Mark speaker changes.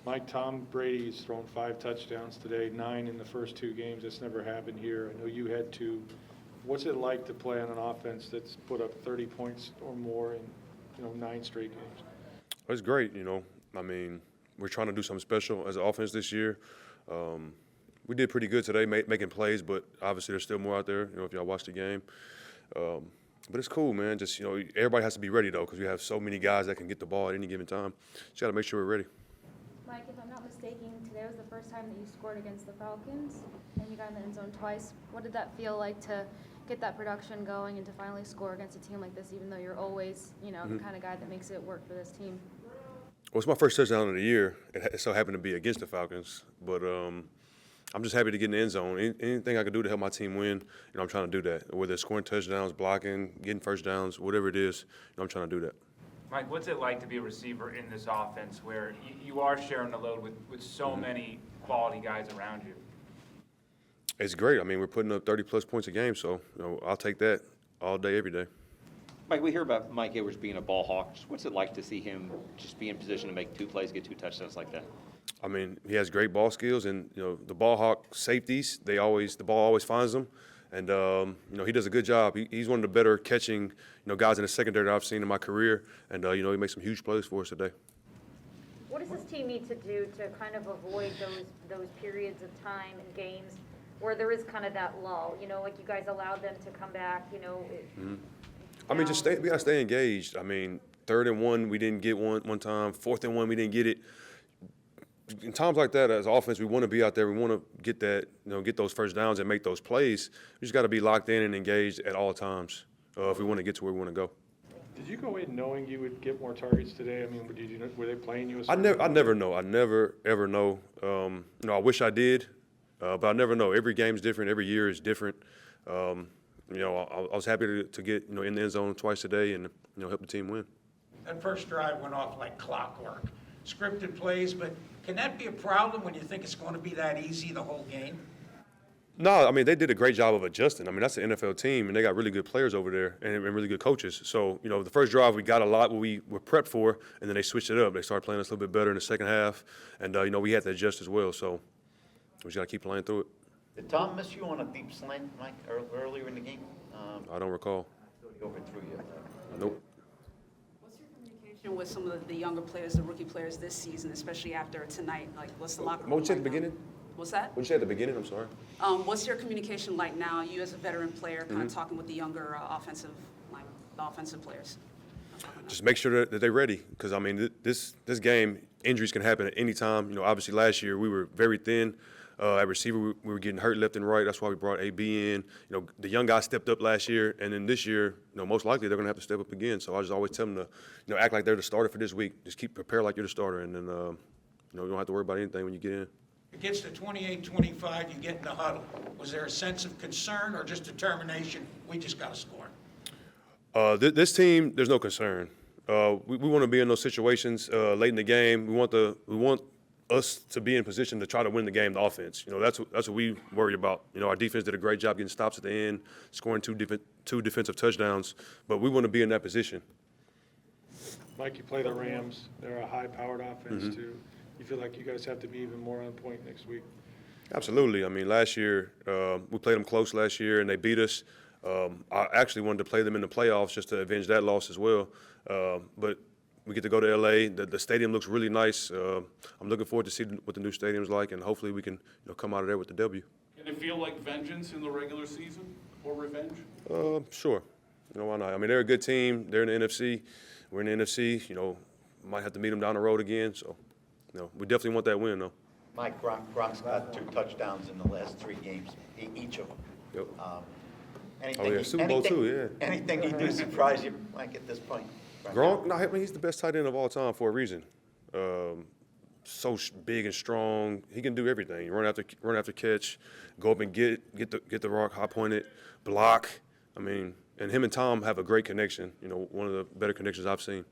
Speaker 1: Mike, Tom Brady's thrown 5 touchdowns today, 9 in the first 2 games. That's never happened here. I know you had 2. What's it like to play on an offense that's put up 30 points or more in 9 straight games?
Speaker 2: It's great, I mean, we're trying to do something special as an offense this year. We did pretty good today making plays, but obviously there's still more out there, if y'all watch the game. But it's cool, man. Just, everybody has to be ready, though, because we have so many guys that can get the ball at any given time. Just got to make sure we're ready.
Speaker 3: Mike, if I'm not mistaken, today was the first time that you scored against the Falcons, and you got in the end zone twice. What did that feel like to get that production going and to finally score against a team like this, even though you're always, the kind of guy that makes it work for this team?
Speaker 2: Well, it's my first touchdown of the year. It so happened to be against the Falcons. But I'm just happy to get in the end zone. Anything I can do to help my team win, I'm trying to do that. Whether it's scoring touchdowns, blocking, getting first downs, whatever it is, I'm trying to do that.
Speaker 4: Mike, what's it like to be a receiver in this offense where you are sharing the load with so many quality guys around you?
Speaker 2: It's great. I mean, we're putting up 30-plus points a game, so I'll take that all day, every day.
Speaker 5: Mike, we hear about Mike Edwards being a ball hawk. What's it like to see him just be in position to make 2 plays, get 2 touchdowns like that?
Speaker 2: I mean, he has great ball skills, and the ball hawk safeties, the ball always finds them, and he does a good job. He's one of the better catching guys in the secondary that I've seen in my career, and he makes some huge plays for us today.
Speaker 6: What does this team need to do to kind of avoid those periods of time and games where there is kind of that lull? Like you guys allowed them to come back.
Speaker 2: I mean, we gotta stay engaged. I mean, 3rd and 1, we didn't get one time. 4th and 1, we didn't get it. In times like that, as offense, we want to be out there. We want to get that, get those first downs and make those plays. We just got to be locked in and engaged at all times if we want to get to where we want to go.
Speaker 1: Did you go in knowing you would get more targets today? I mean, were they playing you?
Speaker 2: I never know. I never ever know. I wish I did, but I never know. Every game's different. Every year is different. I was happy to get in the end zone twice today and help the team win.
Speaker 7: That first drive went off like clockwork. Scripted plays, but can that be a problem when you think it's going to be that easy the whole game?
Speaker 2: No, I mean, they did a great job of adjusting. I mean, that's an NFL team, and they got really good players over there and really good coaches. So, the first drive, we got a lot what we were prepped for, and then they switched it up. They started playing us a little bit better in the second half, and, we had to adjust as well. So we just got to keep playing through it.
Speaker 8: Did Tom miss you on a deep slant, Mike, earlier in the game?
Speaker 2: I don't recall.
Speaker 8: I thought he overthrew you.
Speaker 2: Nope.
Speaker 9: What's your communication with some of the younger players, the rookie players this season, especially after tonight? Like, what's the locker room?
Speaker 2: What did you say
Speaker 9: like
Speaker 2: at the beginning?
Speaker 9: What's that?
Speaker 2: What did you say at the beginning? I'm sorry.
Speaker 9: What's your communication like now, you as a veteran player, kind of talking with the younger offensive players?
Speaker 2: Just make sure that they're ready, because, I mean, this game, injuries can happen at any time. Obviously last year we were very thin. At receiver, we were getting hurt left and right. That's why we brought AB in. The young guys stepped up last year, and then this year, most likely they're going to have to step up again. So I just always tell them to, act like they're the starter for this week. Just prepare like you're the starter, and then, you don't have to worry about anything when you get in.
Speaker 7: It gets to 28-25, you get in the huddle. Was there a sense of concern or just determination? We just got to score.
Speaker 2: This team, there's no concern. We want to be in those situations late in the game. We want us to be in position to try to win the game, the offense. That's what we worry about. Our defense did a great job getting stops at the end, scoring two defensive touchdowns, but we want to be in that position.
Speaker 1: Mike, you play the Rams. They're a high-powered offense, too. You feel like you guys have to be even more on point next week?
Speaker 2: Absolutely. I mean, last year, we played them close last year, and they beat us. I actually wanted to play them in the playoffs just to avenge that loss as well. But we get to go to L.A. The stadium looks really nice. I'm looking forward to see what the new stadium's like, and hopefully we can come out of there with the W.
Speaker 10: Can it feel like vengeance in the regular season or revenge?
Speaker 2: Sure. Why not? I mean, they're a good team. They're in the NFC. We're in the NFC. Might have to meet them down the road again. So, we definitely want that win, though.
Speaker 8: Mike, Gronk's got 2 touchdowns in the last 3 games, each of them.
Speaker 2: Yep. Super Bowl too, yeah.
Speaker 8: Anything he do surprise you, Mike, at this point?
Speaker 2: Gronk? No, I mean, he's the best tight end of all time for a reason. So big and strong. He can do everything. Run after catch, go up and get the rock, high point it, block. I mean, and him and Tom have a great connection. One of the better connections I've seen.